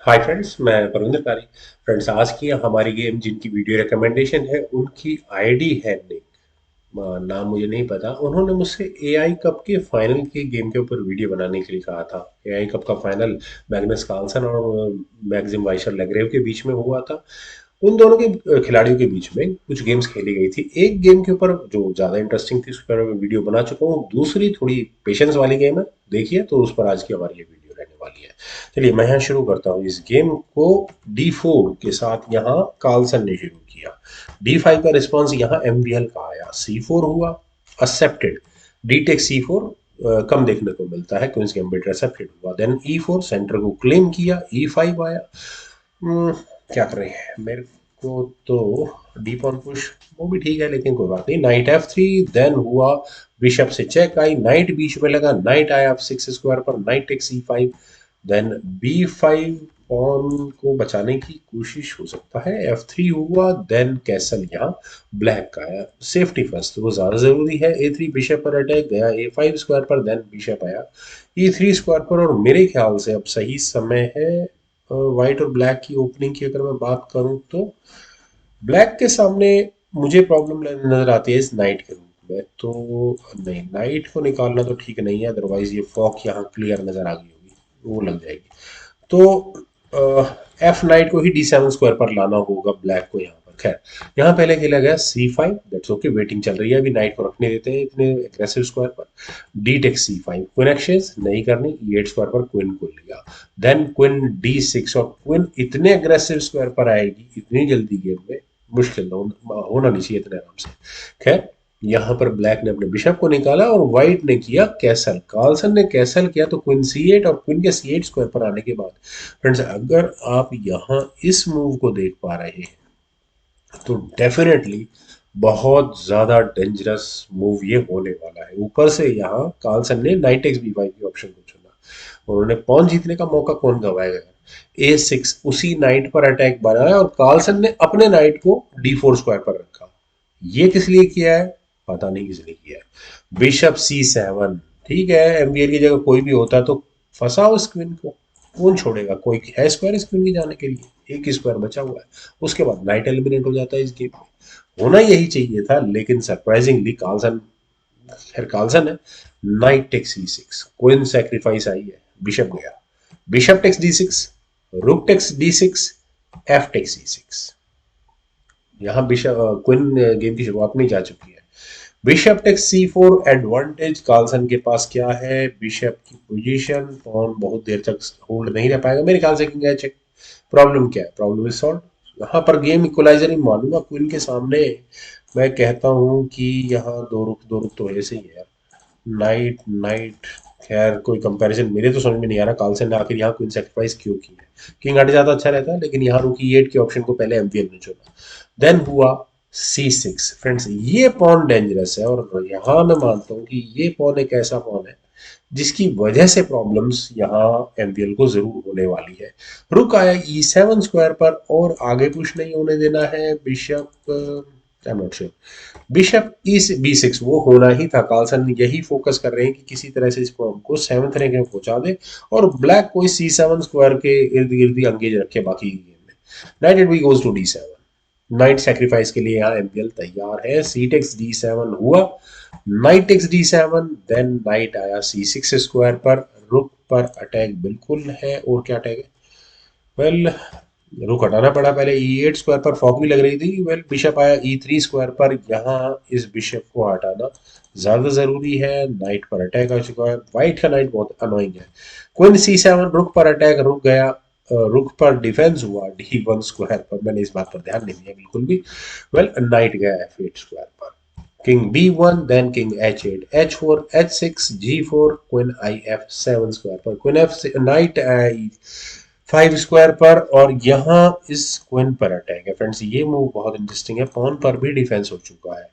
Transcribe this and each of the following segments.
Hi friends, मैं परविंदर कारी। Friends, आज की हमारी गेम जिनकी वीडियो रिकमेंडेशन है उनकी आईडी है निक। नाम मुझे नहीं पता। उन्होंने मुझसे एआई कप के फाइनल की गेम के ऊपर वीडियो बनाने के लिए कहा था। एआई कप का फाइनल मैग्नस कार्लसन और मैग्जिम वाइशर लेग्रेव के बीच में हुआ था। उन दोनों के खिलाड़ियों के बीच में कुछ गेम्स खेली गई थी। एक गेम के ऊपर जो ज़्यादा इंटरेस्टिंग थी उस पर मैं वीडियो बना चुका हूँ। दूसरी थोड़ी पेशेंस वाली गेम है, देखिए तो उस पर आज की हमारी ये वीडियो रहने वाली है। चलिए मैं यहाँ शुरू करता हूँ। इस गेम को D4 के साथ यहाँ कार्लसन ने शुरू किया। D5 का रिस्पॉन्स यहाँ MVL का आया, C4 हुआ, एक्सेप्टेड। डी टेक C4 कम देखने को मिलता है, क्वींस गैम्बिट एक्सेप्टेड हुआ। देन E4 सेंटर को क्लेम किया, E5 आया। हम्म, क्या कर रहे हैं मेरे को तो डी पॉन पुश, वो भी ठीक है लेकिन कोई बात नहीं। नाइट F3, देन हुआ बिशप से चेक आई, नाइट बीच में लगा, नाइट आया F6 स्क्वायर पर, night take C5, then B5 pawn को बचाने की कोशिश हो सकता है, F3 हुआ, देन कैसल यहाँ ब्लैक का आया। सेफ्टी फर्स्ट वो ज्यादा जरूरी है। A3 बिशप पर अटैक गया A5 स्क्वायर पर, देन बिशप आया E3 स्क्वायर पर। और मेरे ख्याल से अब सही समय है व्हाइट और ब्लैक की ओपनिंग की। अगर मैं बात करूं तो ब्लैक के सामने मुझे प्रॉब्लम नजर आती है इस नाइट के रूप में। तो नहीं, नाइट को निकालना तो ठीक नहीं है, अदरवाइज ये फॉक यहाँ क्लियर नजर आ गई होगी, वो लग जाएगी। तो एफ नाइट को ही D7 स्क्वायर पर लाना होगा ब्लैक को यहाँ पर। खैर, यहाँ पहले खेला गया C5, दैट्स ओके, वेटिंग चल रही है, अभी नाइट को रखने देते हैं इतने एग्रेसिव स्क्वायर पर। D take C5, queen exchange नहीं करनी, E8 स्क्वायर पर क्वीन को लिया। देन क्वीन D6, और क्वीन इतने अग्रेसिव स्क्वायर पर आएगी इतनी जल्दी गेम में, मुश्किल होना नहीं चाहिए इतने आराम से। खैर, यहाँ पर ब्लैक ने अपने बिशप को निकाला और व्हाइट ने किया कैसल। कार्लसन ने कैसल किया तो क्वीन C8, और क्वीन के C8 स्क्वायर पर आने के बाद फ्रेंड्स, अगर आप यहाँ इस मूव को देख पा रहे हैं तो डेफिनेटली बहुत ज्यादा डेंजरस मूव ये होने वाला है। ऊपर से यहाँ कार्लसन ने नाइट एक्स B5 की ऑप्शन को चुना। उन्होंने पॉन जीतने का मौका कौन गवाएगा यार। A6 उसी नाइट पर अटैक बनाया और कार्लसन ने अपने नाइट को D4 स्क्वायर पर रखा। ये किस लिए किया है पता नहीं किस लिए किया है। बिशप C7, ठीक है, MVL की जगह कोई भी होता तो फंसाओ स्क्वीन को, कौन छोड़ेगा, कोई है स्क्वायर स्क्रीन की जाने के लिए, एक ही स्क्वायर बचा हुआ है। उसके बाद नाइट एलिमिनेट हो जाता है इस गेम में। होना यही चाहिए था, लेकिन सरप्राइजिंगली कार्लसन, खैर कार्लसन है। Knight takes C6, queen sacrifice आई है, बिशप गया, bishop takes D6, rook takes D6, F takes C6। यहाँ बिशप क्वीन गेम की शुरुआत में ही जा चुकी है। Bishop takes C4, advantage Carlsen के पास क्या है, बिशप की पोजीशन, पॉन बहुत देर तक होल्ड नहीं रह पाएगा मेरे ख्याल से, किंग एच। प्रॉब्लम क्या है, प्रॉब्लम इज सॉल्व। यहाँ पर गेम इक्वलाइजर ही मानूंगा क्वीन के सामने। मैं कहता हूँ कि यहाँ दो रुख तो ऐसे ही है। नाइट नाइट, खैर कोई कंपैरिजन मेरे तो समझ में नहीं आ रहा कार्लसन ने आखिर यहाँ क्वीन सेक्रीफाइस क्यों की है। किंग हट जाता अच्छा रहता, लेकिन यहाँ रुक E8 के ऑप्शन को पहले MVL ने चुना। देन हुआ C6। फ्रेंड्स, ये पॉन डेंजरस है, और यहाँ मैं मानता हूँ कि ये पॉन एक ऐसा पॉन है जिसकी वजह से प्रॉब्लम्स यहाँ MVL को जरूर होने वाली है। रुक आया E7 स्क्वायर पर, और आगे कुछ नहीं होने देना है। Bishop, I am not sure, bishop B6 वो होना ही था। कार्लसन यही फोकस कर रहे हैं कि किसी तरह से इस पॉन को सेवंथ रैंक में पहुंचा दे, और ब्लैक को C7 स्क्वायर के इर्द गिर्द ही अंगेज रखे बाकी गेम में। Knight at B goes to D7, knight sacrifice के लिए यहाँ MVL तैयार है। C टेक्स D7 हुआ, knight takes D7, then night आया C6 स्क्वायर पर, रुक पर अटैक बिल्कुल है। और क्या अटैक है, वेल रुक हटाना पड़ा पहले। E8 स्क्वायर पर फॉक भी लग रही थी। वेल बिशप आया E3 स्क्वायर पर, यहाँ इस बिशप को हटाना ज्यादा जरूरी है। नाइट पर अटैक आ चुका है, व्हाइट का नाइट बहुत अनोइंग है। क्वीन C7, रुक पर अटैक, रुक गया, रुक पर डिफेंस हुआ D1 स्क्वायर पर। मैंने इस बात पर ध्यान नहीं दिया बिल्कुल भी। वेल नाइट गया F8 स्क्वायर पर, king B1, then king H8, H4, H6, G4, queen IF7 square पर, queen F knight I5 square पर, और यहाँ इस क्वीन पर अटैक है। फ्रेंड्स, ये मूव बहुत इंटरेस्टिंग है, पॉन पर भी डिफेंस हो चुका है,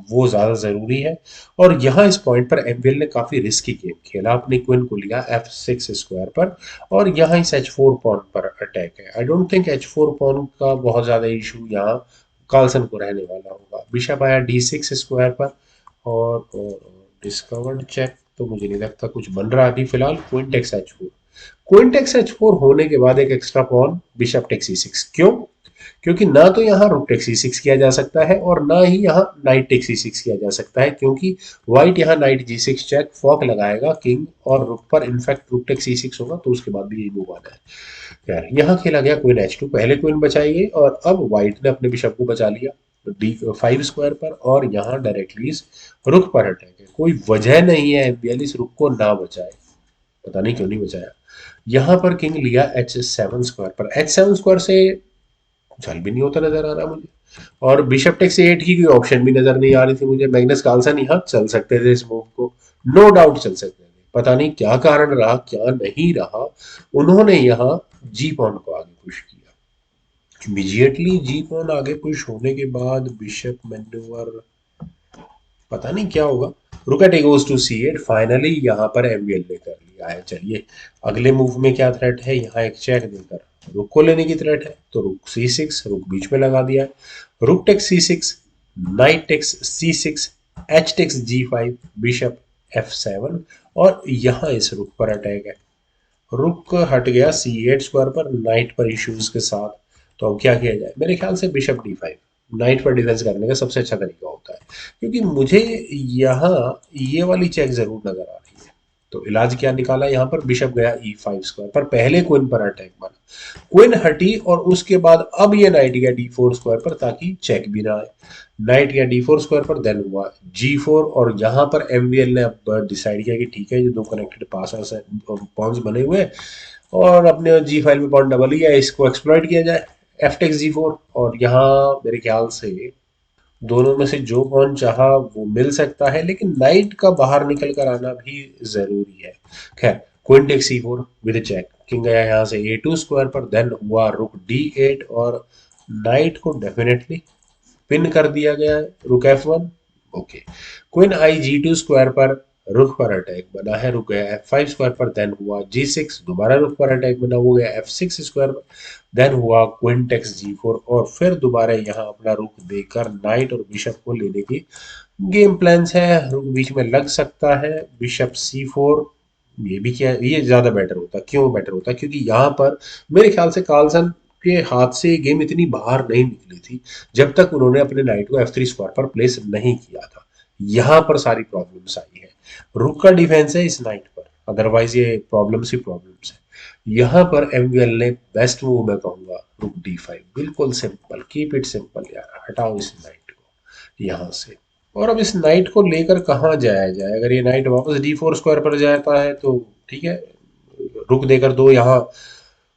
वो ज्यादा जरूरी है। और यहाँ इस पॉइंट पर MVL ने काफी रिस्की गेम खेला, अपनी क्वीन को लिया F6 स्क्वायर पर, और यहाँ इस H4 पॉन पर अटैक है। I don't think H4 pawn का बहुत ज्यादा इशू यहाँ कार्लसन को रहने वाला होगा। बिशप आया D6 स्क्वायर पर, और डिस्कवर्ड चेक तो मुझे नहीं लगता कुछ बन रहा है अभी फिलहाल। Queen takes H4, queen takes H4 होने के बाद एक extra pawn bishop takes E6। क्यों? क्योंकि ना तो यहाँ रुक टेक्स E6 किया जा सकता है और ना ही यहाँ नाइट टेक्स E6 किया जा सकता है, क्योंकि व्हाइट यहाँ नाइट G6 चेक फॉक लगाएगा किंग और रुक पर। इनफैक्ट रुक टेक्स E6 होगा तो उसके बाद भी यही मूव आना है। यार यहाँ खेला गया क्वीन H2, पहले क्वीन बचाई गई और अब व्हाइट ने अपने बिशप को बचा लिया D5 स्क्वायर पर, और यहाँ डायरेक्टली इस रुक पर अटैक है। कोई वजह नहीं है एमबीएल इस रुक को ना बचाए, पता नहीं क्यों नहीं बचाया। यहाँ पर किंग लिया H7 स्क्वायर पर। H7 स्क्वायर से चल भी नहीं होता नजर आ रहा मुझे, और बिशप टेक्स ए8 की कोई ऑप्शन भी नजर नहीं आ रही थी मुझे। मैग्नस कार्लसन यहाँ चल सकते थे इस मूव को, नो डाउट चल सकते थे। पता नहीं क्या कारण रहा क्या नहीं रहा, उन्होंने यहाँ जी पॉन को आगे पुश किया। इमीडिएटली जी पॉन आगे पुश होने के बाद बिशप मैन्यूवर, पता नहीं क्या होगा। रुक eight goes to C8। Finally यहाँ पर एमबीएल ने कर लिया है। चलिए अगले मूव में क्या थ्रेट है, यहाँ एक चेक देकर रुक को लेने की थ्रेट है, तो रुक C6, रुक बीच में लगा दिया है। Rook takes C6, knight takes C6, H takes G5, bishop F7, और यहाँ इस रुक पर अटैक है। रुक हट गया C8 स्क्वायर पर नाइट पर इश्यूज के साथ। तो अब क्या किया जाए? मेरे ख्याल से बिशप D5 नाइट पर डिफेंस करने का सबसे अच्छा तरीका होता है, क्योंकि मुझे यहाँ ये वाली चेक जरूर नजर आ रही है। तो इलाज क्या निकाला, यहाँ पर बिशप गया E5 स्क्वायर पर, पहले क्वीन पर अटैक बना, क्वीन हटी और उसके बाद अब ये नाइट गया D4 स्क्वायर पर ताकि चेक भी ना आए। नाइट गया D4 स्क्वायर पर, देन हुआ G4, और यहाँ पर एमवीएल ने अब डिसाइड किया कि ठीक है ये दो कनेक्टेड पास पॉन्स बने हुए हैं और अपने जी फाइल में पॉइंट डबल ही है, इसको एक्सप्लॉइट किया जाए। एफ टेक्स G4, और यहाँ मेरे ख्याल से दोनों में से जो कौन चाहा वो मिल सकता है, लेकिन नाइट का बाहर निकल कर आना भी जरूरी है। खैर queen takes C4 with check, king गया यहाँ से A2 स्क्वायर पर, देन हुआ रुक D8, और नाइट को डेफिनेटली पिन कर दिया गया है। रुक F1, ओके। क्वीन आई G2 स्क्वायर पर, रुक पर अटैक बना है, रुक गया F5 स्क्वायर पर, देन हुआ G6, दोबारा रुक पर अटैक बना, हो गया F6 स्क्वायर पर, देन हुआ क्वीन टेक्स G4, और फिर दोबारा यहाँ अपना रुक देकर नाइट और बिशप को लेने की गेम प्लान्स है। रुक बीच में लग सकता है, बिशप C4, ये भी क्या, ये ज्यादा बेटर होता। क्यों बेटर होता? क्योंकि यहाँ पर मेरे ख्याल से कार्लसन के हाथ से गेम इतनी बाहर नहीं निकली थी जब तक उन्होंने अपने नाइट को F3 स्क्वायर पर प्लेस नहीं किया था। यहाँ पर सारी प्रॉब्लम्स आई है। रुक का डिफेंस है इस नाइट पर, अदरवाइज ये प्रॉब्लम्स ही प्रॉब्लम्स है। यहाँ पर एमवीएल ने बेस्ट मूव मैं कहूंगा रुक D5, बिल्कुल सिंपल, कीप इट सिंपल यार, हटाओ इस नाइट को यहाँ से। और अब इस नाइट को लेकर कहाँ जाया जाए? अगर ये नाइट वापस D4 स्क्वायर पर जाता है तो ठीक है, रुक देकर दो यहाँ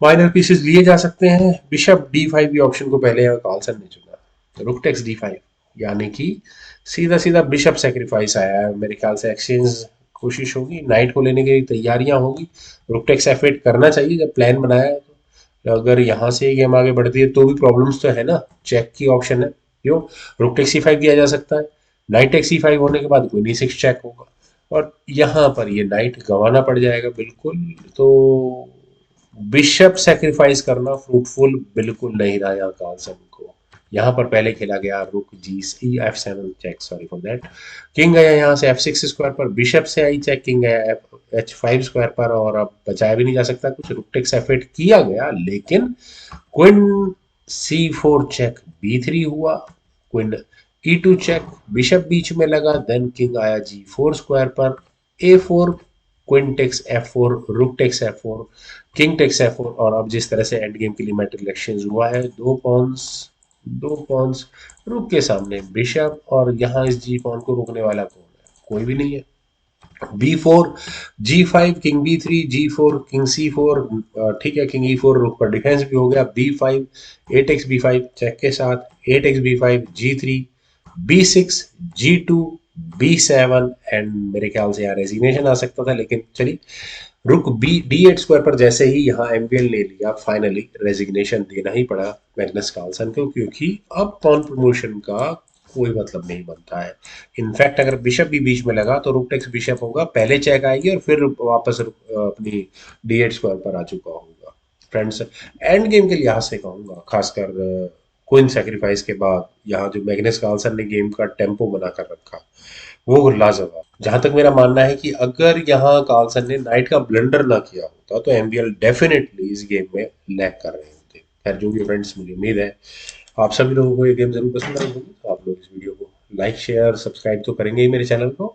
माइनर पीसेस लिए जा सकते हैं। बिशप D5 की ऑप्शन को पहले यहाँ कार्लसन ने चुना, तो रुक टेक्स D5, यानी कि सीधा सीधा बिशप सेक्रीफाइस आया है। मेरे ख्याल से एक्सचेंज कोशिश होगी, नाइट को लेने की तैयारियां होगी। रुक टेक्स F8 करना चाहिए जब प्लान बनाया है तो। अगर यहाँ से गेम आगे बढ़ती है तो भी प्रॉब्लम्स तो है ना, चेक की ऑप्शन है। क्यों? रुक टेक्स C5 किया जा सकता है, नाइट टेक्स C5 होने के बाद क्वीन E6 चेक होगा, और यहाँ पर ये नाइट गंवाना पड़ जाएगा बिल्कुल। तो बिशप सेक्रीफाइस करना फ्रूटफुल बिल्कुल नहीं रहा यहाँ कार्लसन को। यहाँ पर पहले खेला गया rook G F7 check, sorry for that. King गया यहाँ से F6 स्क्वायर पर, बिशप से आई चेक, किंग गया H5 स्क्वायर पर, और अब बचाया भी नहीं जा सकता कुछ। रुक टेक्स F8 किया गया, लेकिन क्वीन C4 चेक, B3 हुआ, क्वीन E2 चेक, बिशप बीच में लगा, देन किंग आया G4 स्क्वायर पर, A4, queen takes F4, rook takes F4, king takes F4, और अब जिस तरह से एंड गेम के लिए मेटल एक्सचेंज हुआ है, दो पॉन्स रुक के सामने बिशप, और यहाँ इस जी पॉन को रोकने वाला कौन है? कोई भी नहीं है। B4, G5, king B3, G4, king C4, ठीक है, किंग E4, रुक पर डिफेंस भी हो गया। B5, A takes B5 check के साथ, A takes B5, G3, B6, G2, B7, and मेरे ख्याल से यहाँ रेजिग्नेशन आ सकता था, लेकिन चलिए रुक D8 स्क्वायर पर जैसे ही यहाँ एमवीएल ले लिया, फाइनली रेजिग्नेशन देना ही पड़ा मैग्नस कार्लसन को, क्योंकि अब पॉन प्रमोशन का कोई मतलब नहीं बनता है। इनफैक्ट अगर बिशप भी बीच में लगा तो रुक टेक्स बिशप होगा, पहले चेक आएगी और फिर वापस अपनी D8 स्क्वायर पर आ चुका होगा। फ्रेंड्स एंड गेम के लिहाज से कहूंगा, खासकर क्वीन सेक्रीफाइस के बाद यहाँ जो मैग्नस कार्लसन ने गेम का टेम्पो बना कर रखा, वो लाजवाब। जहां तक मेरा मानना है कि अगर यहाँ कार्लसन ने नाइट का ब्लंडर ना किया होता तो एमबीएल डेफिनेटली इस गेम में लैग कर रहे होते। खैर जो भी फ्रेंड्स, मुझे उम्मीद है आप सभी लोगों को ये गेम जरूर पसंद आई होगी, तो आप लोग इस वीडियो को लाइक शेयर सब्सक्राइब तो करेंगे ही मेरे चैनल को,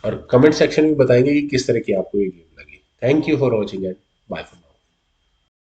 और कमेंट सेक्शन में बताएंगे कि किस तरह की आपको ये गेम लगी। Thank you for watching and bye.